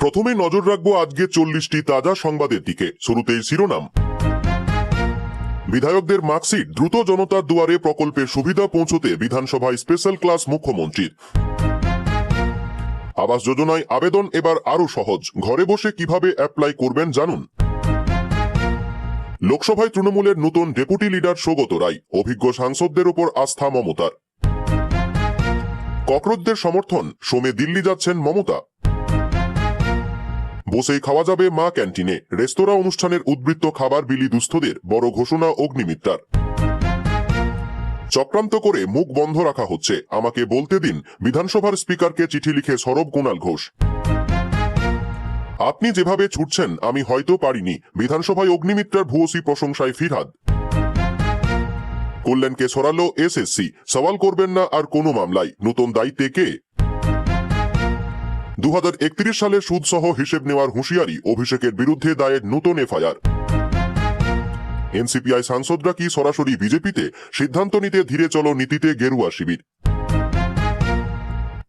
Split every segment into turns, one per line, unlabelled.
প্রথমে নজর রাখবো আজকে 40টি তাজা সংবাদের দিকে। শুরুতেই শিরোনাম। বিধায়কদের মার্কশিট দ্রুত জনতার দুয়ারে প্রকল্পের সুবিধা পৌঁছতে বিধানসভায় স্পেশাল ক্লাস মুখ্যমন্ত্রীর। আবাস যোজনায় আবেদন এবার আরো সহজ, ঘরে বসে কিভাবে অ্যাপ্লাই করবেন জানুন। লোকসভায় তৃণমূলের নতুন ডেপুটি লিডার সৌগত রায়, অভিজ্ঞ সাংসদদের উপর আস্থা মমতার। ককরোচদের সমর্থন, সোমে দিল্লি যাচ্ছেন মমতা। বসেই খাওয়া যাবে মা ক্যান্টিনে, রেস্তোরাঁ অনুষ্ঠানের উদ্বৃত্ত খাবার বিলি দুস্থদের, বড় ঘোষণা অগ্নিমিত্রার। চক্রান্ত করে মুখ বন্ধ রাখা হচ্ছে, আমাকে বলতে দিন, বিধানসভার স্পিকারকে চিঠি লিখে সরব কুণাল ঘোষ। আপনি যেভাবে ছুটছেন আমি হয়তো পারিনি, বিধানসভায় অগ্নিমিত্রার ভূয়সী প্রশংসায় ফিরহাদ। কল্যাণকে সরালো এসএসসি, সওয়াল করবেন না আর কোনো মামলায়, নতুন দায়িত্বে কে? 2031 সালে সুদ সহ হিসেব নেওয়ার হুঁশিয়ারি, অভিষেকের বিরুদ্ধে দায়ের নতুন এফআইআর। এনসিপিআই সাংসদরা কি সরাসরি বিজেপিতে? সিদ্ধান্ত নিতে ধীরে চলো নীতিতে গেরুয়া শিবির।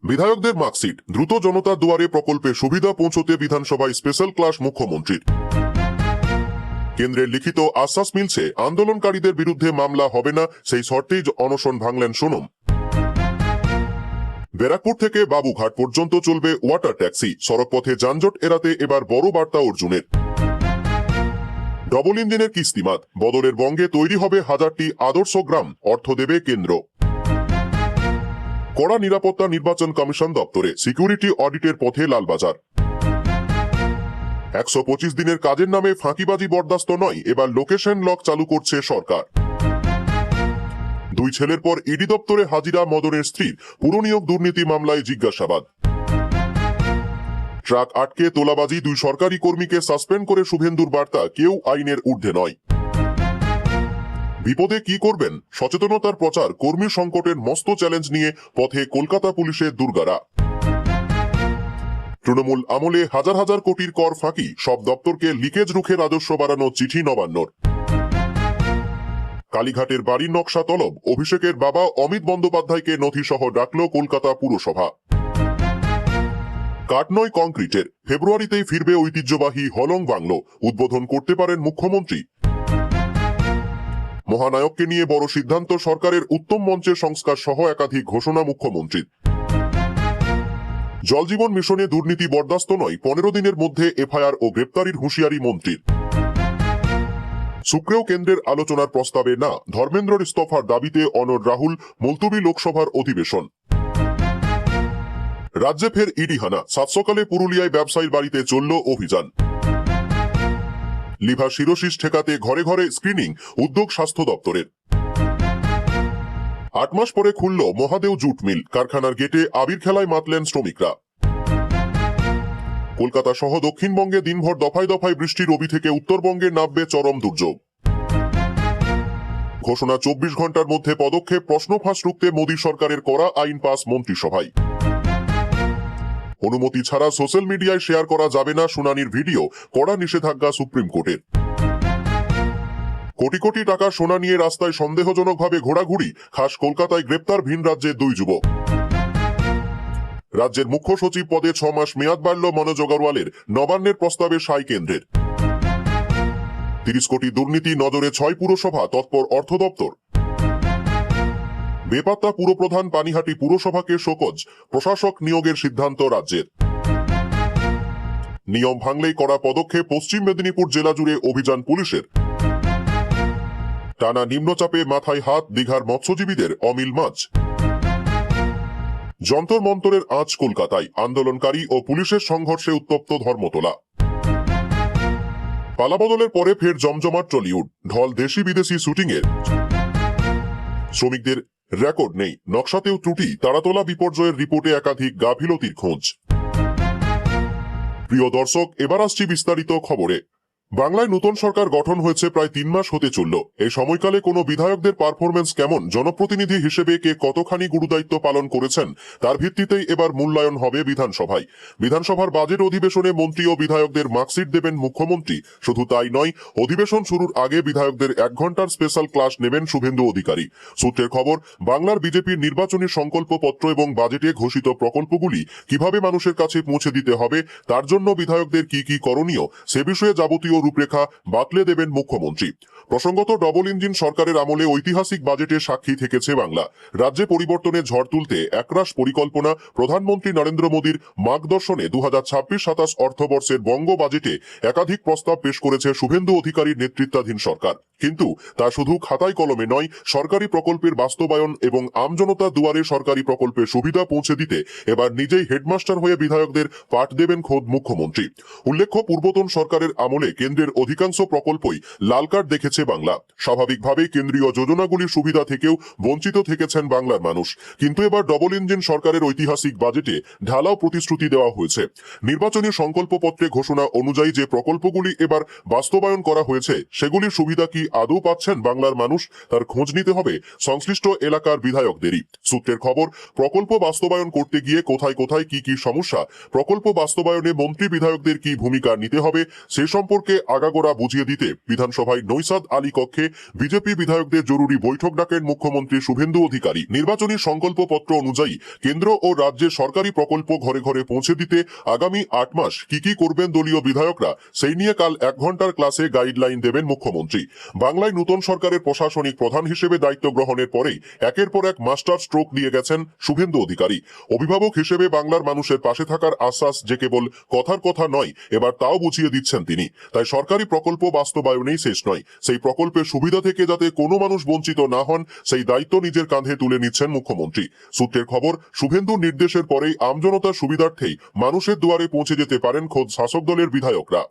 বিধায়কদের মার্কশিট দ্রুত জনতার দুয়ারে প্রকল্পে সুবিধা পৌঁছতে বিধানসভায় স্পেশাল ক্লাস মুখ্যমন্ত্রীর। কেন্দ্রের লিখিত আশ্বাস মিলছে, আন্দোলনকারীদের বিরুদ্ধে মামলা হবে না, সেই শর্তেই অনশন ভাঙলেন সোনম। ব্যারাকপুর থেকে বাবুঘাট পর্যন্ত চলবে ওয়াটার ট্যাক্সি, সড়কপথে যানজট এড়াতে এবার বড় বার্তা অর্জুনের। ডবল ইঞ্জিনের কিস্তিমাত, বদলের বঙ্গে তৈরি হবে 1000টি আদর্শ গ্রাম, অর্থ দেবে কেন্দ্র। কড়া নিরাপত্তা নির্বাচন কমিশন দপ্তরে, সিকিউরিটি অডিটের পথে লালবাজার। 125 দিনের কাজের নামে ফাঁকিবাজি বরদাস্ত নয়, এবার লোকেশন লক চালু করছে সরকার। 2 ছেলের পর ইডি দপ্তরে হাজিরা মদনের স্ত্রীর, পুরনিয়োগ দুর্নীতি মামলায় জিজ্ঞাসাবাদ। ট্রাক আটকে তোলাবাজি, 2 সরকারি কর্মীকে সাসপেন্ড করে শুভেন্দুর বার্তা, কেউ আইনের ঊর্ধ্বে নয়। বিপদে কি করবেন, সচেতনতার প্রচার, কর্মী সংকটের মস্ত চ্যালেঞ্জ নিয়ে পথে কলকাতা পুলিশের দুর্গারা। তৃণমূল আমলে হাজার হাজার কোটির কর ফাঁকি, সব দপ্তরকে লিকেজ রুখে রাজস্ব বাড়ানো চিঠি নবান্নর। কালীঘাটের বাড়ির নকশা তলব, অভিষেকের বাবা অমিত বন্দ্যোপাধ্যায়কে নথিসহ ডাকল কলকাতা পুরসভা। কাঠ নয় কংক্রিটের, ফেব্রুয়ারিতেই ফিরবে ঐতিহ্যবাহী হলং বাংলো, উদ্বোধন করতে পারেন মুখ্যমন্ত্রী। মহানায়ককে নিয়ে বড় সিদ্ধান্ত সরকারের, উত্তম মঞ্চের সংস্কার সহ একাধিক ঘোষণা মুখ্যমন্ত্রীর। জলজীবন মিশনে দুর্নীতি বরদাস্ত নয়, 15 দিনের মধ্যে এফআইআর ও গ্রেপ্তারির হুঁশিয়ারি মন্ত্রীর। শুক্রেও কেন্দ্রের আলোচনার প্রস্তাবে না, ধর্মেন্দ্রর ইস্তফার দাবিতে অনড় রাহুল, মুলতবি লোকসভার অধিবেশন। রাজ্যে ফের ইডি হানা, 7 সকালে পুরুলিয়ায় ব্যবসায়ীর বাড়িতে চলল অভিযান। লিভার সিরোসিস ঠেকাতে ঘরে ঘরে স্ক্রিনিং, উদ্যোগ স্বাস্থ্য দপ্তরের। 8 মাস পরে খুলল মহাদেও জুট মিল, কারখানার গেটে আবির খেলায় মাতলেন শ্রমিকরা। কলকাতা সহ দক্ষিণবঙ্গে দিনভর দফায় দফায় বৃষ্টির রবি থেকে উত্তরবঙ্গে নামবে চরম দুর্যোগ। ঘোষণা 24 ঘন্টার মধ্যে পদক্ষেপ, প্রশ্ন ফাঁস রুখতে মোদী সরকারের করা আইন পাস মন্ত্রিসভায়। অনুমতি ছাড়া সোশ্যাল মিডিয়ায় শেয়ার করা যাবে না শুনানির ভিডিও, কড়া নিষেধাজ্ঞা সুপ্রিম কোর্টের। কোটি কোটি টাকা সোনা নিয়ে রাস্তায় সন্দেহজনকভাবে ঘোরাঘুরি, খাস কলকাতায় গ্রেপ্তার ভিন রাজ্যের 2 যুবক। রাজ্যের মুখ্য সচিব পদে 6 মাস মেয়াদ বাড়ল মনোজ অগরওয়ালের, নবান্নের প্রস্তাবে সাই কেন্দ্রের। 30 কোটি দুর্নীতি নজরে 6 পুরসভা, তৎপর অর্থ দপ্তর। বেপাত্তা পুরপ্রধান, পানিহাটি পুরসভাকে শোকজ, প্রশাসক নিয়োগের সিদ্ধান্ত রাজ্যের। নিয়ম ভাঙলেই কড়া পদক্ষেপ, পশ্চিম মেদিনীপুর জেলা জুড়ে অভিযান পুলিশের। টানা নিম্নচাপে মাথায় হাত, দীঘার মৎস্যজীবীদের অমিল মাছ। যন্তর মন্তরের আঁচ কলকাতায়, আন্দোলনকারী ও পুলিশের সংঘর্ষে উত্তপ্ত ধর্মতলা। পালাবদলের পরে ফের জমজমাট টলিউড, ঢল দেশি বিদেশি শুটিংয়ের। শ্রমিকদের রেকর্ড নেই, নকশাতেও ত্রুটি, তারাতলা বিপর্যয়ের রিপোর্টে একাধিক গাফিলতির খোঁজ। প্রিয় দর্শক, এবার আসছি বিস্তারিত খবরে। বাংলায় নতুন সরকার গঠন হয়েছে প্রায় 3 মাস হতে চলল। এই সময়কালে কোনো বিধায়কদের পারফরমেন্স কেমন, জনপ্রতিনিধি হিসেবে কে কতখানি গুরুদায়িত্ব পালন করেছেন, তার ভিত্তিতেই এবার মূল্যায়ন হবে বিধানসভায়। বিধানসভার বাজেট অধিবেশনে মন্ত্রী ও বিধায়কদের মার্কশিট দেবেন মুখ্যমন্ত্রী। শুধু তাই নয়, অধিবেশন শুরুর আগে বিধায়কদের 1 ঘন্টার স্পেশাল ক্লাস নেবেন শুভেন্দু অধিকারী। সূত্রের খবর, বাংলার বিজেপির নির্বাচনী সংকল্পপত্র এবং বাজেটে ঘোষিত প্রকল্পগুলি কিভাবে মানুষের কাছে পৌঁছে দিতে হবে, তার জন্য বিধায়কদের কি কি করণীয়, সে বিষয়ে যাবতীয় রূপরেখা বাতলে দেবেন মুখ্যমন্ত্রী। প্রসঙ্গত, ডবল ইঞ্জিন সরকারের আমলে ঐতিহাসিক বাজেটের সাক্ষী থেকেছে বাংলা। রাজ্যে পরিবর্তনের ঝড় তুলতে একরাশ পরিকল্পনা। প্রধানমন্ত্রী নরেন্দ্র মোদীর মার্গদর্শনে 2026-27 অর্থবর্ষের বঙ্গ বাজেটে একাধিক প্রস্তাব পেশ করেছে শুভেন্দু অধিকারীর নেতৃত্বাধীন সরকার। কিন্তু তা শুধু খাতায় কলমে নয়, সরকারি প্রকল্পের বাস্তবায়ন এবং আমজনতা দুয়ারে সরকারি প্রকল্পের সুবিধা পৌঁছে দিতে এবার নিজেই হেডমাস্টার হয়ে বিধায়কদের পাঠ দেবেন খোদ মুখ্যমন্ত্রী। উল্লেখ্য, পূর্বতন সরকারের আমলে কেন্দ্রের অধিকাংশ প্রকল্পই লাল কার্ড দেখেছে বাংলা। স্বাভাবিকভাবেই কেন্দ্রীয় যোজনাগুলির সুবিধা থেকেও বঞ্চিত থেকেছেন বাংলার মানুষ। কিন্তু এবার ডবল ইঞ্জিন সরকারের ঐতিহাসিক বাজেটে ঢালাও প্রতিশ্রুতি দেওয়া হয়েছে। নির্বাচনী সংকল্পপত্রে ঘোষণা অনুযায়ী যে প্রকল্পগুলি এবার বাস্তবায়ন করা হয়েছে, সেগুলির সুবিধা কি আদৌ পাচ্ছেন বাংলার মানুষ, তার খোঁজ নিতে হবে সংশ্লিষ্ট এলাকার বিধায়কদেরই। সূত্রের খবর, প্রকল্প বাস্তবায়ন করতে গিয়ে কোথায় কোথায় কি কি সমস্যা, প্রকল্প বাস্তবায়নে মন্ত্রী বিধায়কদের কি ভূমিকা নিতে হবে, সে সম্পর্কে আগাগোড়া বুঝিয়ে দিতে বিধানসভায় নৈসাদ আলী কক্ষে বিজেপি বিধায়কদের জরুরি বৈঠক ডাকেন মুখ্যমন্ত্রী শুভেন্দু অধিকারী। নির্বাচনী সংকল্পপত্র অনুযায়ী কেন্দ্র ও রাজ্যের সরকারি প্রকল্প ঘরে ঘরে পৌঁছে দিতে আগামী 8 মাস কি কি করবেন দলীয় বিধায়করা, সেই নিয়ে কাল 1 ঘন্টার ক্লাসে গাইডলাইন দেবেন মুখ্যমন্ত্রী। বাংলায় নতুন সরকারের প্রশাসনিক প্রধান হিসেবে দায়িত্ব গ্রহণের পরেই একের পর এক মাস্টার স্ট্রোক দিয়ে গেছেন শুভেন্দু অধিকারী। অভিভাবক হিসেবে বাংলার মানুষের পাশে থাকার আশ্বাস যে কেবল কথার কথা নয়, এবার তাও বুঝিয়ে দিচ্ছেন তিনি। তাই সরকারি প্রকল্প বাস্তবায়নেই শেষ নয়, সেই প্রকল্পের সুবিধা থেকে যাতে কোনো মানুষ বঞ্চিত না হন, সেই দায়িত্ব নিজের কাঁধে তুলে নিচ্ছেন মুখ্যমন্ত্রী। সূত্রের খবর, শুভেন্দুর নির্দেশের পরেই আমজনতার সুবিধার্থেই মানুষের দুয়ারে পৌঁছে যেতে পারেন খোদ শাসক দলের বিধায়করা।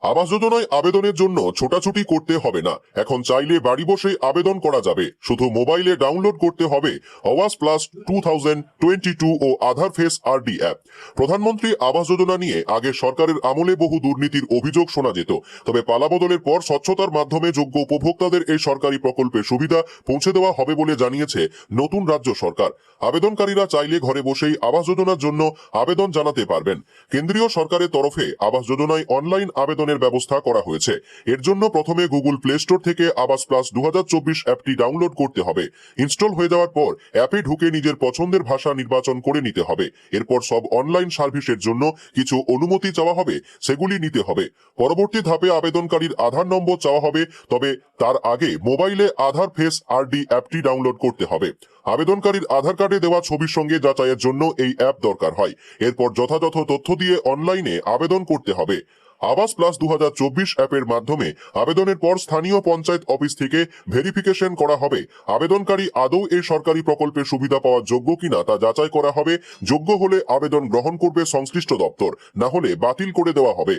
আবাস যোজনায় আবেদনের জন্য ছোটাছুটি করতে হবে না, এখন চাইলে বাড়ি বসে আবেদন করা যাবে। শুধু মোবাইলে ডাউনলোড করতে হবে আওয়াজ প্লাস 2022 ও আধার ফেস আরডি অ্যাপ। প্রধানমন্ত্রী আবাস যোজনা নিয়ে আগে সরকারের আমলে বহু দুর্নীতির অভিযোগ শোনা যেত, তবে পালাবদলের পর স্বচ্ছতার মাধ্যমে যোগ্য উপভোক্তাদের এই সরকারি প্রকল্পের সুবিধা পৌঁছে দেওয়া হবে বলে জানিয়েছে নতুন রাজ্য সরকার। আবেদনকারীরা চাইলে ঘরে বসেই আবাস যোজনার জন্য আবেদন জানাতে পারবেন। কেন্দ্রীয় সরকারের তরফে আবাস যোজনায় অনলাইন আবেদনের ব্যবস্থা করা হয়েছে। এর জন্য প্রথমে গুগল প্লে স্টোর থেকে আবাস প্লাস 2024 অ্যাপটি ডাউনলোড করতে হবে। ইনস্টল হয়ে যাওয়ার পর অ্যাপে ঢুকে নিজের পছন্দের ভাষা নির্বাচন করে নিতে হবে। এরপর সব অনলাইন সার্ভিসের জন্য কিছু অনুমতি চাওয়া হবে, সেগুলি নিতে হবে। পরবর্তী ধাপে আবেদনকারীর আধার নম্বর চাওয়া হবে, তবে তার আগে মোবাইলে আধার ফেস আরডি অ্যাপটি ডাউনলোড করতে হবে। আবেদনকারীর আধার কার্ডে দেওয়া ছবির সঙ্গে যাচাইয়ের জন্য এই অ্যাপ দরকার হয়। এরপর যথাযথ তথ্য দিয়ে অনলাইনে আবেদন করতে হবে। আবাস প্লাস 2024 অ্যাপের মাধ্যমে আবেদনের পর স্থানীয় পঞ্চায়েত অফিস থেকে ভেরিফিকেশন করা হবে। আবেদনকারী আদৌ এই সরকারি প্রকল্পের সুবিধা পাওয়ার যোগ্য কিনা তা যাচাই করা হবে। যোগ্য হলে আবেদন গ্রহণ করবে সংশ্লিষ্ট দপ্তর, না হলে বাতিল করে দেওয়া হবে।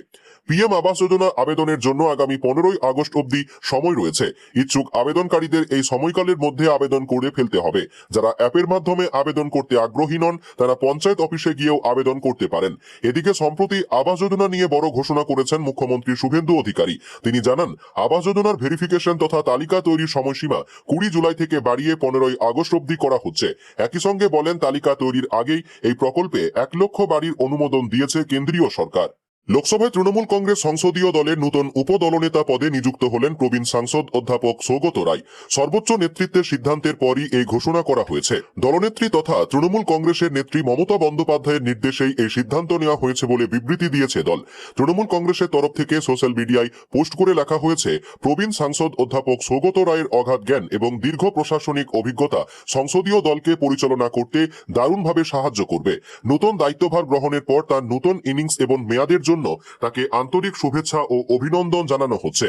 পিএম আবাস যোজনা আবেদনের জন্য আগামী 15 আগস্ট অবধি সময় রয়েছে। ইচ্ছুক আবেদনকারীদের এই সময়কালের মধ্যে আবেদন করে ফেলতে হবে। যারা অ্যাপের মাধ্যমে আবেদন করতে আগ্রহী নন, তারা পঞ্চায়েত অফিসে গিয়েও আবেদন করতে পারেন। এদিকে সম্প্রতি আবাস যোজনা নিয়ে বড় ঘোষণা করেছেন মুখ্যমন্ত্রী শুভেন্দু অধিকারী। তিনি জানান, আবাস যোজনার ভেরিফিকেশন তথা তালিকা তৈরির সময়সীমা 20 জুলাই থেকে বাড়িয়ে 15 আগস্ট অবধি করা হচ্ছে। একই সঙ্গে বলেন, তালিকা তৈরির আগেই এই প্রকল্পে 1 লক্ষ বাড়ির অনুমোদন দিয়েছে কেন্দ্রীয় সরকার। লোকসভায় তৃণমূল কংগ্রেস সংসদীয় দলের নতুন উপদলনেতা পদে নিযুক্ত হলেন প্রবীণ সাংসদ অধ্যাপক সৌগত রায়। সর্বোচ্চ নেতৃত্বের সিদ্ধান্তের পরই এই ঘোষণা করা হয়েছে। দলনেত্রী তথা তৃণমূল কংগ্রেসের নেত্রী মমতা বন্দ্যোপাধ্যায়ের নির্দেশেই এই সিদ্ধান্ত নেওয়া হয়েছে বলে বিবৃতি দিয়েছে দল। তৃণমূল কংগ্রেসের তরফ থেকে সোশ্যাল মিডিয়ায় পোস্ট করে লেখা হয়েছে, প্রবীণ সাংসদ অধ্যাপক সৌগত রায়ের অগাধ জ্ঞান এবং দীর্ঘ প্রশাসনিক অভিজ্ঞতা সংসদীয় দলকে পরিচালনা করতে দারুণভাবে সাহায্য করবে। নতুন দায়িত্বভার গ্রহণের পর তার নতুন ইনিংস এবং মেয়াদের জন্য তাকে আন্তরিক শুভেচ্ছা ও অভিনন্দন জানানো হচ্ছে।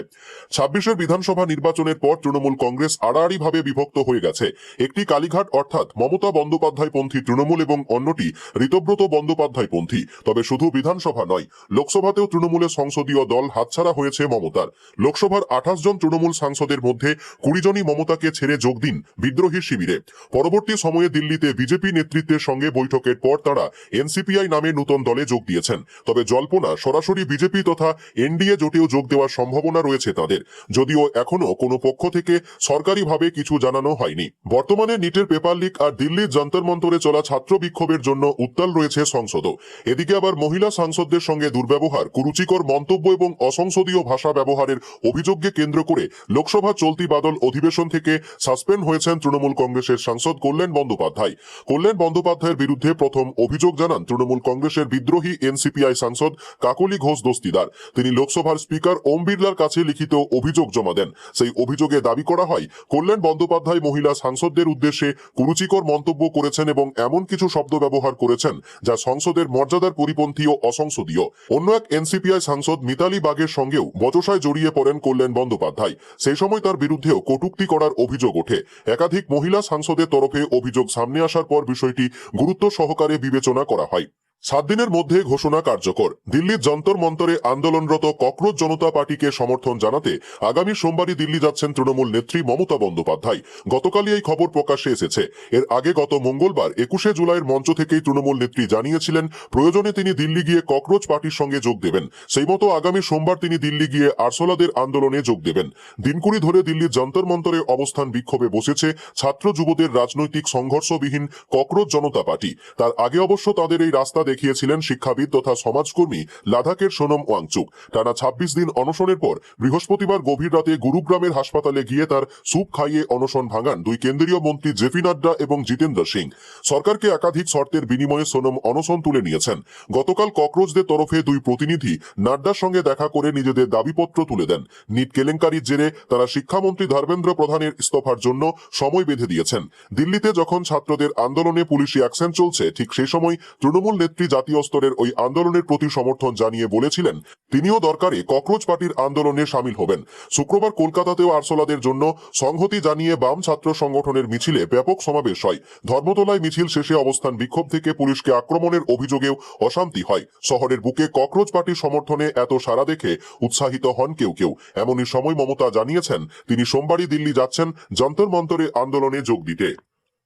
26 বিধানসভা নির্বাচনের পর তৃণমূল কংগ্রেস আড়াআড়িভাবে বিভক্ত হয়ে গেছে। একটি কালীঘাট অর্থাৎ মমতা বন্দ্যোপাধ্যায় পন্থী তৃণমূল এবং অন্যটি ঋতব্রত বন্দ্যোপাধ্যায় পন্থী। তবে শুধু বিধানসভা নয়, লোকসভাতেও তৃণমূলের সংসদীয় দল হাতছাড়া হয়েছে মমতার। লোকসভার 28 জন তৃণমূল সাংসদের মধ্যে 20 জনই মমতাকে ছেড়ে যোগ দিন বিদ্রোহী শিবিরে। পরবর্তী সময়ে দিল্লিতে বিজেপি নেতৃত্বের সঙ্গে বৈঠকের পর তারা এনসিপিআই নামে নতুন দলে যোগ দিয়েছেন। তবে জল্পনা সরাসরি বিজেপি তথা এনডিএ জোটেও যোগ দেওয়ার সম্ভাবনা রয়েছে তাদের, যদিও এখনো কোনো পক্ষ থেকে সরকারিভাবে কিছু জানানো হয়নি। বর্তমানে নিটের পেপার লিক আর দিল্লির যন্তর মন্তরে চলা ছাত্র বিক্ষোভের জন্য উত্তাল রয়েছে সংসদও। এদিকে আবার মহিলা সাংসদদের সঙ্গে দুর্ব্যবহার, কুরুচিকর মন্তব্য এবং অসংসদীয় ভাষা ব্যবহারের অভিযোগকে কেন্দ্র করে লোকসভা চলতি বাদল অধিবেশন থেকে সাসপেন্ড হয়েছেন তৃণমূল কংগ্রেসের সাংসদ কল্যাণ বন্দ্যোপাধ্যায়। কল্যাণ বন্দ্যোপাধ্যায়ের বিরুদ্ধে প্রথম অভিযোগ জানান তৃণমূল কংগ্রেসের বিদ্রোহী এনসিপিআই সাংসদ কাকলি ঘোষ দস্তিদার। তিনি লোকসভার স্পিকার ওম বিড়লার কাছে লিখিত অভিযোগ জমা দেন। সেই অভিযোগে দাবি করা হয় কল্যাণ বন্দ্যোপাধ্যায় মহিলা সাংসদদের উদ্দেশ্যে কুরুচিকর মন্তব্য করেছেন এবং এমন কিছু শব্দ ব্যবহার করেছেন যা সংসদের মর্যাদার পরিপন্থী ও অসংসদীয়। অন্য এক এনসিপিআই সাংসদ মিতালি বাগের সঙ্গেও বচসায় জড়িয়ে পড়েন কল্যাণ বন্দ্যোপাধ্যায়। সেই সময় তার বিরুদ্ধেও কটূক্তি করার অভিযোগ ওঠে। একাধিক মহিলা সাংসদের তরফে অভিযোগ সামনে আসার পর বিষয়টি গুরুত্ব সহকারে বিবেচনা করা হয়। 7 দিনের মধ্যে ঘোষণা কার্যকর। দিল্লির যন্তর মন্তরে আন্দোলনরত ককরোচ জনতা পার্টিকে সমর্থন জানাতে আগামী সোমবারই দিল্লি যাচ্ছেন তৃণমূল নেত্রী মমতা বন্দ্যোপাধ্যায়। গতকালই এই খবর প্রকাশ্যে এসেছে। এর আগে গত মঙ্গলবার 21শে জুলাইয়ের মঞ্চ থেকেই তৃণমূল নেত্রী জানিয়েছিলেন প্রয়োজনে তিনি দিল্লি গিয়ে ককরোচ পার্টির সঙ্গে যোগ দেবেন। সেই মতো আগামী সোমবার তিনি দিল্লি গিয়ে আরসোলাদের আন্দোলনে যোগ দেবেন। দিনকুড়ি ধরে দিল্লির যন্তর মন্তরে অবস্থান বিক্ষোভে বসেছে ছাত্র যুবদের রাজনৈতিক সংঘর্ষবিহীন ককরোচ জনতা পার্টি। তার আগে অবশ্য তাদের এই রাস্তা দেখিয়েছিলেন শিক্ষাবিদ তথা সমাজকর্মী লাদাখের সোনম ওয়াংচুক। টানা 26 দিন অনশনের পর বৃহস্পতিবার গভীর রাতে গুরুগ্রামের হাসপাতালে গিয়ে তার স্যুপ খাইয়ে অনশন ভাঙান দুই কেন্দ্রীয় মন্ত্রী জেপি নাড্ডা এবং জিতেন্দ্র সিং। সরকারকে একাধিক শর্তের বিনিময়ে সোনম অনশন তুলে নিয়েছেন। গতকাল ককরোচদের তরফে দুই প্রতিনিধি নাড্ডার সঙ্গে দেখা করে নিজেদের দাবিপত্র তুলে দেন। নিট কেলেঙ্কারির জেরে তারা শিক্ষামন্ত্রী ধর্মেন্দ্র প্রধানের ইস্তফার জন্য সময় বেঁধে দিয়েছেন। দিল্লিতে যখন ছাত্রদের আন্দোলনে পুলিশি অ্যাকশন চলছে, ঠিক সেই সময় তৃণমূল নেত্রী জাতীয় স্তরের ওই আন্দোলনের প্রতি সমর্থন জানিয়ে বলেছিলেন তিনিও দরকারে ককরোচ পার্টির আন্দোলনে সামিল হবেন। শুক্রবার কলকাতাতেও আরসোলাদের জন্য সংহতি জানিয়ে বাম ছাত্র সংগঠনের মিছিলে ব্যাপক সমাবেশ হয়। ধর্মতলায় মিছিল শেষে অবস্থান বিক্ষোভ থেকে পুলিশকে আক্রমণের অভিযোগেও অশান্তি হয়। শহরের বুকে ককরোচ পার্টির সমর্থনে এত সাড়া দেখে উৎসাহিত হন কেউ কেউ। এমনই সময় মমতা জানিয়েছেন তিনি সোমবারই দিল্লি যাচ্ছেন যন্তর মন্তরে আন্দোলনে যোগ দিতে।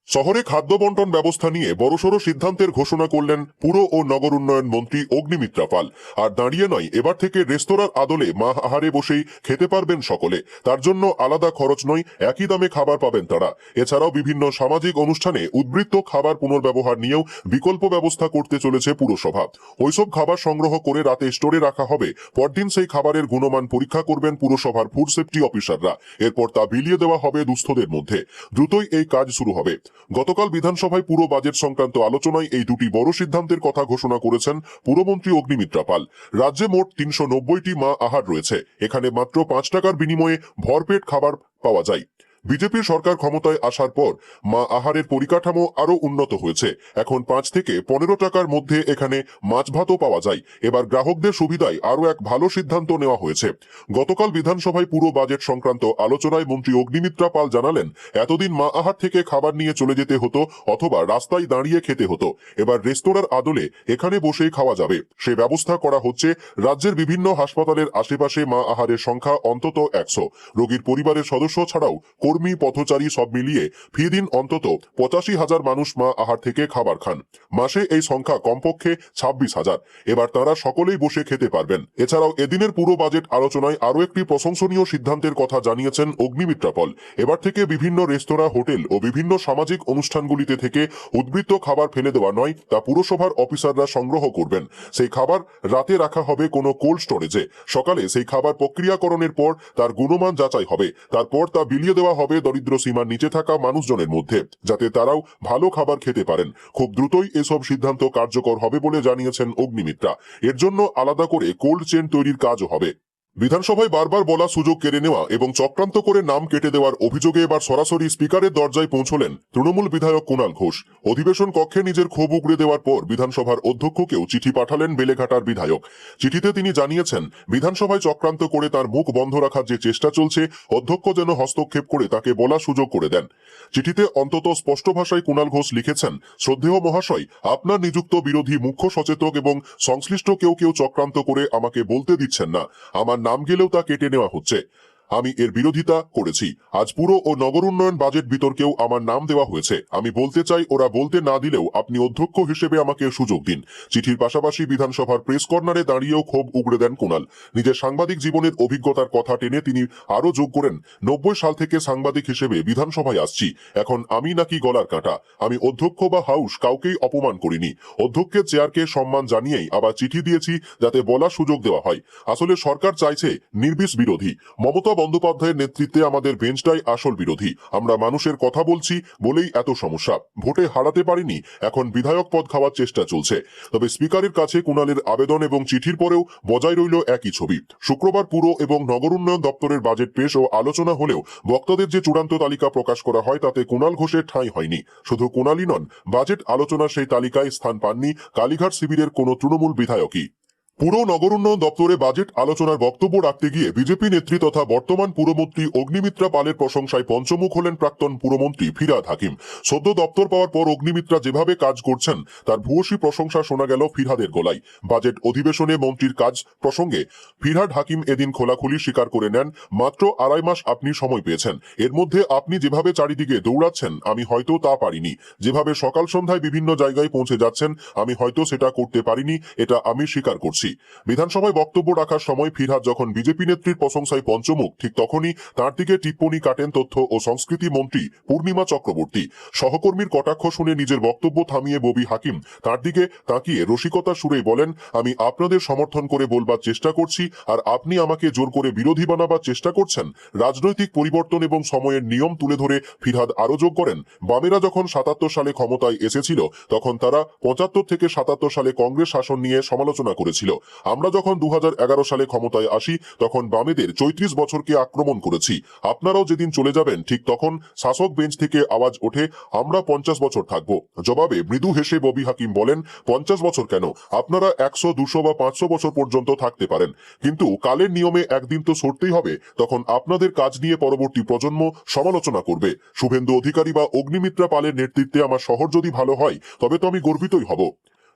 শহরে খাদ্য বন্টন ব্যবস্থা নিয়ে বড়সড় সিদ্ধান্তের ঘোষণা করলেন পুর ও নগর উন্নয়ন মন্ত্রী অগ্নিমিত্রা পাল। আর দাঁড়িয়ে নয়, এবার থেকে রেস্তোরাঁর আদলে মা আহারে বসেই খেতে পারবেন সকলে। তার জন্য আলাদা খরচ নয়, একই দামে খাবার পাবেন তারা। এছাড়াও বিভিন্ন সামাজিক অনুষ্ঠানে উদ্বৃত্ত খাবার পুনর্ব্যবহার নিয়েও বিকল্প ব্যবস্থা করতে চলেছে পুরসভা। ওইসব খাবার সংগ্রহ করে রাতে স্টোরে রাখা হবে। পরদিন সেই খাবারের গুণমান পরীক্ষা করবেন পুরসভার ফুড সেফটি অফিসাররা। এরপর তা বিলিয়ে দেওয়া হবে দুস্থদের মধ্যে। দ্রুতই এই কাজ শুরু হবে। গতকাল বিধানসভায় পুরো বাজেট সংক্রান্ত আলোচনায় এই দুটি বড় সিদ্ধান্তের কথা ঘোষণা করেছেন পুরমন্ত্রী অগ্নিমিত্রা পাল। রাজ্যে মোট 390টি মা আহার রয়েছে। এখানে মাত্র 5 টাকার বিনিময়ে ভরপেট খাবার পাওয়া যায়। বিজেপির সরকার ক্ষমতায় আসার পর মা আহারের পরিকাঠামো আরো উন্নত হয়েছে। এখন 5 থেকে 15 টাকার মধ্যে এখানে মাছ ভাতও পাওয়া যায়। এবার গ্রাহকদের সুবিধায় আরো এক ভালো সিদ্ধান্ত নেওয়া হয়েছে। গতকাল বিধানসভায় পুরো বাজেট সংক্রান্ত আলোচনায় মন্ত্রী অগ্নিমিত্রা পাল জানালেন এতদিন মা আহার থেকে খাবার নিয়ে চলে যেতে হতো অথবা রাস্তায় দাঁড়িয়ে খেতে হতো। এবার রেস্তোরাঁর আদলে এখানে বসেই খাওয়া যাবে। সে ব্যবস্থা করা হচ্ছে। রাজ্যের বিভিন্ন হাসপাতালের আশেপাশে মা আহারের সংখ্যা অন্তত 100। রোগীর পরিবারের সদস্য ছাড়াও কর্মী, পথচারী সব মিলিয়ে ফি দিন অন্তত 85,000 মানুষ মা আহার থেকে খাবার খান। মাসে এই সংখ্যা কমপক্ষে 26,000। এবার তারা সকলেই বসে খেতে পারবেন। এছাড়াও এদিনের পুরো বাজেট আলোচনায় আরো একটি প্রশংসনীয় সিদ্ধান্তের কথা জানিয়েছেন অগ্নিমিত্রা পাল। এবার থেকে বিভিন্ন রেস্তোরাঁ, হোটেল ও বিভিন্ন সামাজিক অনুষ্ঠানগুলিতে থেকে উদ্বৃত্ত খাবার ফেলে দেওয়া নয়, তা পুরসভার অফিসাররা সংগ্রহ করবেন। সেই খাবার রাতে রাখা হবে কোনো কোল্ড স্টোরেজে। সকালে সেই খাবার প্রক্রিয়াকরণের পর তার গুণমান যাচাই হবে। তারপর তা বিলিয়ে দেওয়া হবে দরিদ্র সীমার নিচে থাকা মানুষজনের মধ্যে, যাতে তারাও ভালো খাবার খেতে পারেন। খুব দ্রুতই এসব সিদ্ধান্ত কার্যকর হবে বলে জানিয়েছেন অগ্নিমিত্রা। এর জন্য আলাদা করে কোল্ড চেন তৈরির কাজও হবে। বিধানসভায় বারবার বলা সুযোগ কেড়ে নেওয়া এবং চক্রান্ত করে নাম কেটে দেওয়ার অভিযোগে এবার সরাসরি স্পিকারের দরজায় পৌঁছলেন তৃণমূল বিধায়ক কুণাল ঘোষ। অধিবেশন কক্ষে নিজের ক্ষোভ উগড়ে দেওয়ার পর বিধানসভার অধ্যক্ষকেও চিঠি পাঠালেন বেলেঘাটার বিধায়ক। চিঠিতে তিনি জানিয়েছেন বিধানসভায় চক্রান্ত করে তার মুখ বন্ধ রাখার যে চেষ্টা চলছে, অধ্যক্ষ যেন হস্তক্ষেপ করে তাকে বলা সুযোগ করে দেন। চিঠিতে অন্তত স্পষ্ট ভাষায় কুণাল ঘোষ লিখেছেন, শ্রদ্ধেয় মহাশয়, আপনার নিযুক্ত বিরোধী মুখ্য সচেতক এবং সংশ্লিষ্ট কেউ চক্রান্ত করে আমাকে বলতে দিচ্ছেন না। আমার নাম গেলেও তা কেটে নেওয়া হচ্ছে। আমি এর বিরোধিতা করেছি। আজ পুর ও নগর উন্নয়ন বাজেট বিতর্কেও আমার নাম দেওয়া হয়েছে। আমি বলতে চাই, ওরা বলতে না দিলেও আপনি অধ্যক্ষ হিসেবে আমাকে সুযোগ দিন। চিঠির পাশাপাশি বিধানসভার প্রেস কর্নারে দাঁড়িয়েও ক্ষোভ উগড়ে দেন কুণাল। নিজের সাংবাদিক জীবনের অভিজ্ঞতার কথা টেনে তিনি আরো যোগ করেন, 90 সাল থেকে সাংবাদিক হিসেবে বিধানসভায় আসছি, এখন আমি নাকি গলার কাঁটা। আমি অধ্যক্ষ বা হাউস কাউকেই অপমান করিনি। অধ্যক্ষের চেয়ারকে সম্মান জানিয়েই আবার চিঠি দিয়েছি, যাতে বলার সুযোগ দেওয়া হয়। আসলে সরকার চাইছে নির্বিষ বিরোধী। মমতা বন্দ্যোপাধ্যায়ের নেতৃত্বে আমাদের বেঞ্চটাই আসল বিরোধী। আমরা মানুষের কথা বলছি বলেই এত সমস্যা। ভোটে হারাতে পারিনি, এখন বিধায়ক পদ খাওয়ার চেষ্টা চলছে। তবে স্পিকারের কাছে কুণালের আবেদন এবং চিঠির পরেও বজায় রইল একই ছবি। শুক্রবার পুর এবং নগর উন্নয়ন দপ্তরের বাজেট পেশ ও আলোচনা হলেও বক্তাদের যে চূড়ান্ত তালিকা প্রকাশ করা হয় তাতে কুণাল ঘোষের ঠাঁই হয়নি। শুধু কুণালই নন, বাজেট আলোচনার সেই তালিকায় স্থান পাননি কালীঘাট শিবিরের কোনো তৃণমূল বিধায়কই। পুর নগর উন্নয়ন দপ্তরে বাজেট আলোচনার বক্তব্য রাখতে গিয়ে বিজেপি নেত্রী তথা বর্তমান পুরমন্ত্রী অগ্নিমিত্রা পালের প্রশংসায় পঞ্চমুখ হলেন প্রাক্তন পুরমন্ত্রী ফিরহাদ হাকিম। সদ্য দপ্তর পাওয়ার পর অগ্নিমিত্রা যেভাবে কাজ করছেন তার ভূয়সী প্রশংসা শোনা গেল ফিরহাদের গলায়। বাজেট অধিবেশনে মন্ত্রীর কাজ প্রসঙ্গে ফিরহাদ হাকিম এদিন খোলাখুলি স্বীকার করে নেন, মাত্র 2.5 মাস আপনি সময় পেয়েছেন। এর মধ্যে আপনি যেভাবে চারিদিকে দৌড়াচ্ছেন আমি হয়তো তা পারিনি। যেভাবে সকাল সন্ধ্যায় বিভিন্ন জায়গায় পৌঁছে যাচ্ছেন আমি হয়তো সেটা করতে পারিনি, এটা আমি স্বীকার করছি। বিধানসভায় বক্তব্য রাখার সময় ফিরহাদ যখন বিজেপি নেত্রীর প্রশংসায় পঞ্চমুখ, ঠিক তখনই তার দিকে টিপ্পনী কাটেন তথ্য ও সংস্কৃতি মন্ত্রী পূর্ণিমা চক্রবর্তী। সহকর্মীর কটাক্ষ শুনে নিজের বক্তব্য থামিয়ে ববি হাকিম তার দিকে তাকিয়ে রসিকতার সুরেই বলেন, আমি আপনাদের সমর্থন করে বলবার চেষ্টা করছি আর আপনি আমাকে জোর করে বিরোধী বানাবার চেষ্টা করছেন। রাজনৈতিক পরিবর্তন এবং সময়ের নিয়ম তুলে ধরে ফিরহাদ আরো যোগ করেন, বামেরা যখন 77 সালে ক্ষমতায় এসেছিল তখন তারা 75 থেকে 77 সালে কংগ্রেস শাসন নিয়ে সমালোচনা করেছিল। আমরা যখন 2011 সালে ক্ষমতায় আসি তখন বামেদের 34 বছরকে আক্রমণ করেছি। আপনারাও যেদিন চলে যাবেন ঠিক তখন শাসক বেঞ্চ থেকে আওয়াজ ওঠে, আমরা 50 বছর থাকব। জবাবে মৃদু হেসে ববি হাকিম বলেন, 50 বছর কেন, আপনারা 100, 200 বা 500 বছর পর্যন্ত থাকতে পারেন, কিন্তু কালের নিয়মে একদিন তো সরতেই হবে। তখন আপনাদের কাজ নিয়ে পরবর্তী প্রজন্ম সমালোচনা করবে। শুভেন্দু অধিকারী বা অগ্নিমিত্রা পালের নেতৃত্বে আমার শহর যদি ভালো হয় তবে তো আমি গর্বিতই হব।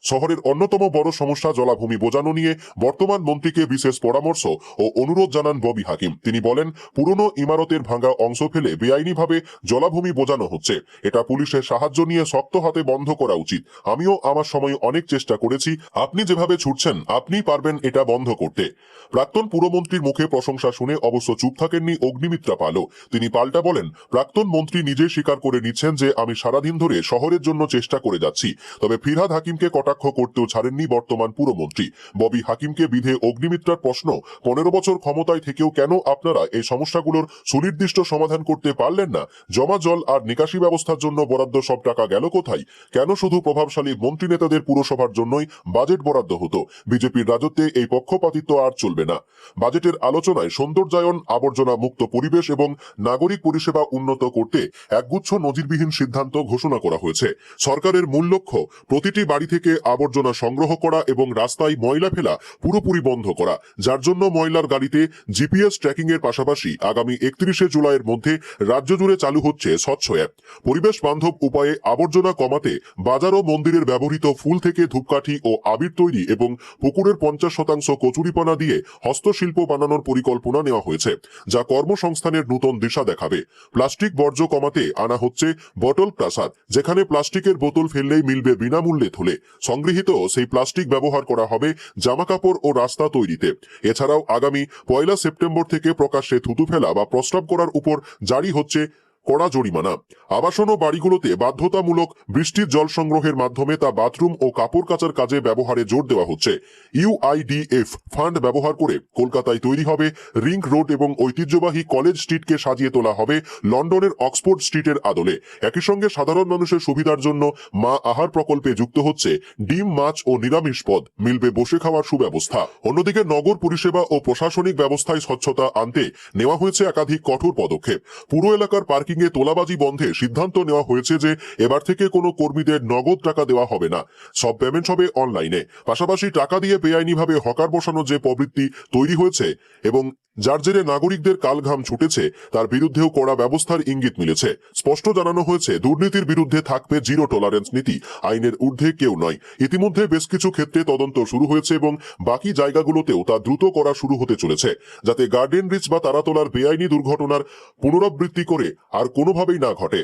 শহরের অন্যতম বড় সমস্যা জলাভূমি বোঝানো নিয়ে বর্তমান মন্ত্রীকে বিশেষ পরামর্শ ও অনুরোধ জানান ববি হাকিম। তিনি বলেন, পুরনো ইমারতের ভাঙা অংশ ফেলে বেআইনিভাবে জলাভূমি বোঝানো হচ্ছে, এটা পুলিশের সাহায্য নিয়ে শক্ত হাতে বন্ধ করা উচিত। আমিও আমার সময় অনেক চেষ্টা করেছি, আপনি যেভাবে ছুটছেন আপনি পারবেন এটা বন্ধ করতে। প্রাক্তন পুরমন্ত্রীর মুখে প্রশংসা শুনে অবশ্য চুপ থাকেননি অগ্নিমিত্রা পালও। তিনি পাল্টা বলেন, প্রাক্তন মন্ত্রী নিজেই স্বীকার করে নিচ্ছেন যে আমি সারাদিন ধরে শহরের জন্য চেষ্টা করে যাচ্ছি। তবে ফিরহাদ হাকিমকে কটাক্ষ করতেও ছাড়েননি বর্তমান পুরমন্ত্রী। ববি হাকিমকে বিধে অগ্নিমিত্রার প্রশ্ন, 15 বছর ক্ষমতায় থেকেও কেন আপনারা এই সমস্যাগুলোর সুনির্দিষ্ট সমাধান করতে পারলেন না? জমা জল আর নিকাশি ব্যবস্থার জন্য বরাদ্দ সব টাকা গেল কোথায়? কেন শুধু প্রভাবশালী মন্ত্রী নেতাদের পুরসভার জন্যই বাজেট বরাদ্দ হতো? বিজেপির রাজত্বে এই পক্ষপাতিত্ব আর চলবে না। বাজেটের আলোচনায় সৌন্দর্যায়ন, আবর্জনা মুক্ত পরিবেশ এবং নাগরিক পরিষেবা উন্নত করতে একগুচ্ছ নজিরবিহীন সিদ্ধান্ত ঘোষণা করা হয়েছে। সরকারের মূল লক্ষ্য প্রতিটি বাড়ি থেকে আবর্জনা সংগ্রহ করা এবং রাস্তায় ময়লা ফেলা পুরোপুরি বন্ধ করা, যার জন্য ময়লার গাড়িতে জিপিএস ট্র্যাকিং এর পাশাপাশি আগামী 31শে জুলাইয়ের মধ্যে রাজ্য জুড়ে চালু হচ্ছে স্বচ্ছ অ্যাপ। পরিবেশ বান্ধব উপায়ে আবর্জনা কমাতে বাজার ও মন্দিরের ব্যবহৃত ফুল থেকে ধূপকাঠি ও আবির তৈরি এবং পুকুরের 50% কচুরিপানা দিয়ে হস্তশিল্প বানানোর পরিকল্পনা নেওয়া হয়েছে, যা কর্মসংস্থানের নতুন দিশা দেখাবে। প্লাস্টিক বর্জ্য কমাতে আনা হচ্ছে বটল প্রাসাদ, যেখানে প্লাস্টিকের বোতল ফেললেই মিলবে বিনামূল্যে থলে। সংগৃহীত সেই প্লাস্টিক ব্যবহার করা হবে জামাকাপড় ও রাস্তা তৈরিতে। এছাড়াও আগামী 1 সেপ্টেম্বর থেকে প্রকাশ্যে থুতু ফেলা বা প্রস্রাব করার উপর জারি হচ্ছে কড়া জরিমানা। আবাসন ও বাড়িগুলোতে বাধ্যতামূলক বৃষ্টির জল সংগ্রহের মাধ্যমে তা বাথরুম ও কাপড় কাচার কাজে ব্যবহারে জোর দেওয়া হচ্ছে। ইউআইডিএফ ফান্ড ব্যবহার করে কলকাতায় তৈরি হবে রিং রোড এবং ঐতিহ্যবাহী কলেজ স্ট্রিটকে সাজিয়ে তোলা হবে লন্ডনের অক্সফোর্ড স্ট্রিটের আদলে। একই সঙ্গে সাধারণ মানুষের সুবিধার জন্য মা আহার প্রকল্পে যুক্ত হচ্ছে ডিম, মাছ ও নিরামিষ পদ, মিলবে বসে খাওয়ার সুব্যবস্থা। অন্যদিকে নগর পরিষেবা ও প্রশাসনিক ব্যবস্থায় স্বচ্ছতা আনতে নেওয়া হয়েছে একাধিক কঠোর পদক্ষেপ। পুরো এলাকার পার্কিং এ তোলাবাজি বন্ধে সিদ্ধান্ত নেওয়া হয়েছে যে এবার থেকে কোনো কর্মীদের নগদ টাকা দেওয়া হবে না, সব পেমেন্ট হবে অনলাইনে। পাশাপাশি টাকা দিয়ে বেআইনিভাবে হকার বসানো যে প্রবৃত্তি তৈরি হয়েছে এবং যার জেরে নাগরিকদের কালঘাম ছুটেছে, তার বিরুদ্ধেও কড়া ব্যবস্থার ইঙ্গিত মিলেছে। স্পষ্ট জানানো হয়েছে, দুর্নীতির বিরুদ্ধে থাকবে জিরো টলারেন্স নীতি, আইনের ঊর্ধ্বে কেউ নয়। ইতিমধ্যে বেশ কিছু ক্ষেত্রে তদন্ত শুরু হয়েছে এবং বাকি জায়গাগুলোতেও তা দ্রুত করা শুরু হতে চলেছে, যাতে গার্ডেন রিচ বা তারাতলার বেআইনি দুর্ঘটনার পুনরাবৃত্তি করে আর কোনোভাবেই না ঘটে।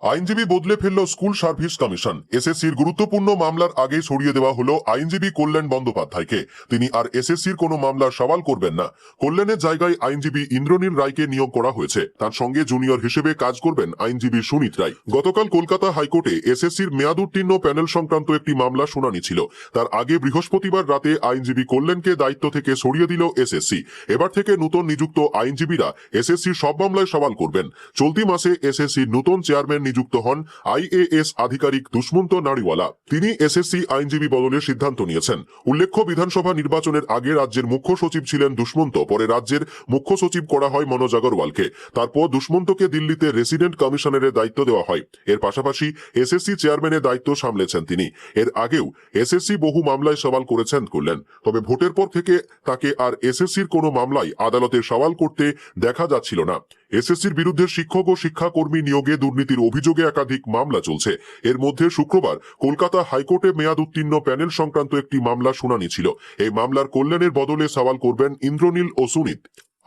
আইনজীবী বদলে ফেলল স্কুল সার্ভিস কমিশন। এসএসসির গুরুত্বপূর্ণ মামলার আগে সরিয়ে দেওয়া হলো আইনজীবী কল্যাণ বন্দ্যোপাধ্যায়কে। তিনি আর এসএসসির কোনো মামলার সওয়াল করবেন না। কল্যাণের জায়গায় আইনজীবী ইন্দ্রনীল রায়কে নিয়োগ করা হয়েছে। তার সঙ্গে জুনিয়র হিসেবে কাজ করবেন আইনজীবী সুনীত রায়। গতকাল কলকাতা হাইকোর্টে এসএসসির মেয়াদ উত্তীর্ণ প্যানেল সংক্রান্ত একটি মামলা শুনানি ছিল। তার আগে বৃহস্পতিবার রাতে আইনজীবী কল্যাণকে দায়িত্ব থেকে সরিয়ে দিল এসএসসি। এবার থেকে নতুন নিযুক্ত আইনজীবীরা এসএসসির সব মামলায় সওয়াল করবেন। চলতি মাসে এসএসসির নতুন চেয়ারম্যান নিযুক্ত হন আইএএস আধিকারিক দুষ্মন্ত নাড়িওয়ালা। তিনি এসএসসি আইনজীবী বদলের সিদ্ধান্ত নিয়েছেন। উল্লেখ্য, বিধানসভা নির্বাচনের আগে রাজ্যের মুখ্য সচিব ছিলেন দুষ্মন্ত, পরে রাজ্যের মুখ্য সচিব করা হয় মনোজ আগরওয়ালকে। তারপর দুষ্মন্তকে দিল্লিতে রেসিডেন্ট কমিশনারের দায়িত্ব দেওয়া হয়। এর পাশাপাশি এসএসসি চেয়ারম্যানের দায়িত্ব সামলেছেন তিনি। এর আগেও এসএসসি বহু মামলায় সওয়াল করেছেন কল্যাণ। তবে ভোটের পর থেকে তাকে আর এসএসসির কোনো মামলায় আদালতে সওয়াল করতে দেখা যাচ্ছিল না। এসএসসির বিরুদ্ধে শিক্ষক ও শিক্ষাকর্মী নিয়োগে দুর্নীতির অভিযোগে একাধিক মামলা চলছে। এর মধ্যে শুক্রবার কলকাতা হাইকোর্টে মেয়াদ উত্তীর্ণ প্যানেল সংক্রান্ত একটি মামলা শুনানি ছিল। এই মামলার কল্যাণের বদলে সওয়াল করবেন ইন্দ্রনীল ও সুনীত।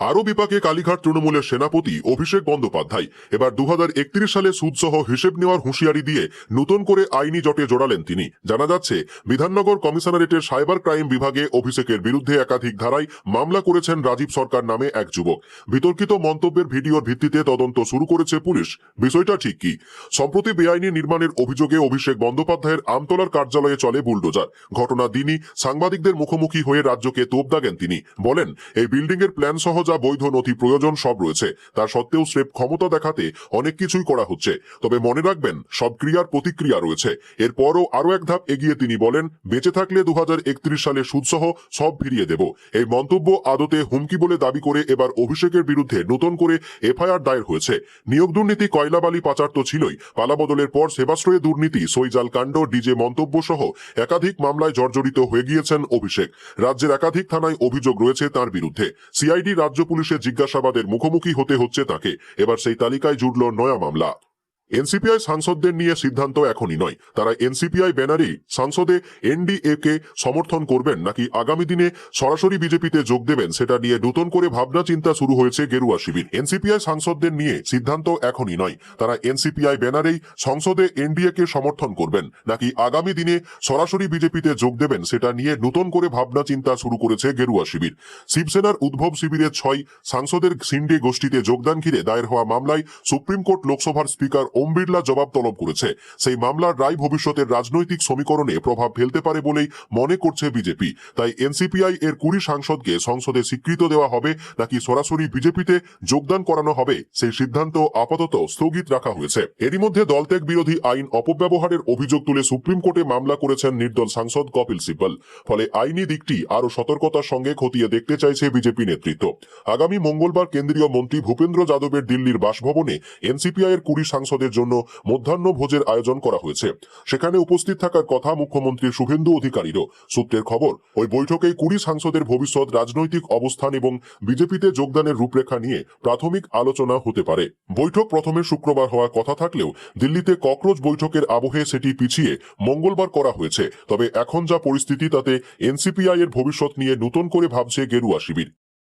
আরও বিপাকে কালীঘাট তৃণমূলের সেনাপতি অভিষেক বন্দ্যোপাধ্যায়। এবার 2031 সালে সুদসহ হিসেব নেওয়ার হুঁশিয়ারি দিয়ে নতুন করে আইনি জটে জড়ালেন তিনি। জানা যাচ্ছে, বিধাননগর কমিশনারেটের সাইবার ক্রাইম বিভাগে অভিষেকের বিরুদ্ধে একাধিক ধারায় মামলা করেছেন রাজীব সরকার নামে এক যুবক। বিতর্কিত মন্তব্যের ভিডিওর ভিত্তিতে তদন্ত শুরু করেছে পুলিশ। বিষয়টা ঠিক কি? সম্প্রতি বেআইনি নির্মাণের অভিযোগে অভিষেক বন্দ্যোপাধ্যায়ের আমতলার কার্যালয়ে চলে বুলডোজার। ঘটনা দিনই সাংবাদিকদের মুখোমুখি হয়ে রাজ্যকে তোপ দাগেন তিনি। বলেন, এই বিল্ডিং এর প্ল্যান সহ যা বৈধ নথি প্রয়োজন সব রয়েছে। তা সত্ত্বেও স্রেফ ক্ষমতা দেখাতে অনেক কিছুই করা হচ্ছে। তবে মনে রাখবেন, সব ক্রিয়ার প্রতিক্রিয়া রয়েছে। এরপরও আরো এক ধাপ এগিয়ে তিনি বলেন, বেঁচে থাকলে 2031 সালে সুদসহ সব ফিরিয়ে দেব। এই মন্তব্য আদতে হুমকি বলে দাবি করে এবার অভিষেকের বিরুদ্ধে নতুন করে এফআইআর দায়ের হয়েছে। নিয়োগ দুর্নীতি, কয়লাবালি পাচার তো ছিলই, পালাবদলের পর সেবাশ্রয়ে দুর্নীতি, সইজাল কাণ্ড, ডিজে মন্তব্য সহ একাধিক মামলায় জর্জরিত হয়ে গিয়েছেন অভিষেক। রাজ্যের একাধিক থানায় অভিযোগ রয়েছে তার বিরুদ্ধে। সিআইডি, রাজ্য পুলিশের জিজ্ঞাসাবাদের মুখোমুখি হতে হচ্ছে তাকে। এবার সেই তালিকায় জুড়ল নয়া মামলা। এনসিপিআই সাংসদদের নিয়ে সিদ্ধান্ত এখনই নয়। তারা এনসিপিআই ব্যানারেই সংসদে এনডিএ কে সমর্থন করবেন নাকি আগামী দিনে সরাসরি বিজেপিতে যোগ দেবেন, সেটা নিয়ে নতুন করে ভাবনা চিন্তা শুরু হয়েছে গেরুয়া শিবির। এনসিপিআই সাংসদদের নিয়ে সিদ্ধান্ত এখনই নয়। তারা এনসিপিআই ব্যানারেই সংসদে এনডিএ কে সমর্থন করবেন নাকি আগামী দিনে সরাসরি বিজেপিতে যোগ দেবেন, সেটা নিয়ে নতুন করে ভাবনা চিন্তা শুরু করেছে গেরুয়া শিবির। শিবসেনার উদ্ভব শিবিরের 6 সাংসদের সিন্ডে গোষ্ঠীতে যোগদান ঘিরে দায়ের হওয়া মামলায় সুপ্রিম কোর্ট লোকসভার স্পিকার ওম বিড়লা জবাব তলব করেছে। সেই মামলার রায় ভবিষ্যতের রাজনৈতিক সমীকরণে প্রভাব ফেলতে পারে বলেই মনে করছে বিজেপি। তাই এনসিপিআই এর 20 সাংসদকে সংসদে স্বীকৃত দেওয়া হবে নাকি সরাসরি বিজেপিতে যোগদান করানো হবে, সেই সিদ্ধান্ত আপাতত স্থগিত রাখা হয়েছে। এরই মধ্যে দলত্যাগ বিরোধী আইন অপব্যবহারের অভিযোগ তুলে সুপ্রিম কোর্টে মামলা করেছেন নির্দল সাংসদ কপিল সিব্বল। ফলে আইনি দিকটি আরো সতর্কতার সঙ্গে খতিয়ে দেখতে চাইছে বিজেপি নেতৃত্ব। আগামী মঙ্গলবার কেন্দ্রীয় মন্ত্রী ভূপেন্দ্র যাদবের দিল্লির বাসভবনে এনসিপিআই এর 20 সাংসদের জন্য মধ্যাহ্ন ভোজের আয়োজন করা হয়েছে। সেখানে উপস্থিত থাকার কথা মুখ্যমন্ত্রী শুভেন্দু অধিকারীরও। সূত্রের খবর, ওই বৈঠকেই 20 সাংসদের ভবিষ্যৎ রাজনৈতিক অবস্থান এবং বিজেপিতে যোগদানের রূপরেখা নিয়ে প্রাথমিক আলোচনা হতে পারে। বৈঠক প্রথমে শুক্রবার হওয়ার কথা থাকলেও দিল্লিতে ককরোচ বৈঠকের আবহে সেটি পিছিয়ে মঙ্গলবার করা হয়েছে। তবে এখন যা পরিস্থিতি, তাতে এনসিপিআই এর ভবিষ্যৎ নিয়ে নতুন করে ভাবছে গেরুয়া শিবির।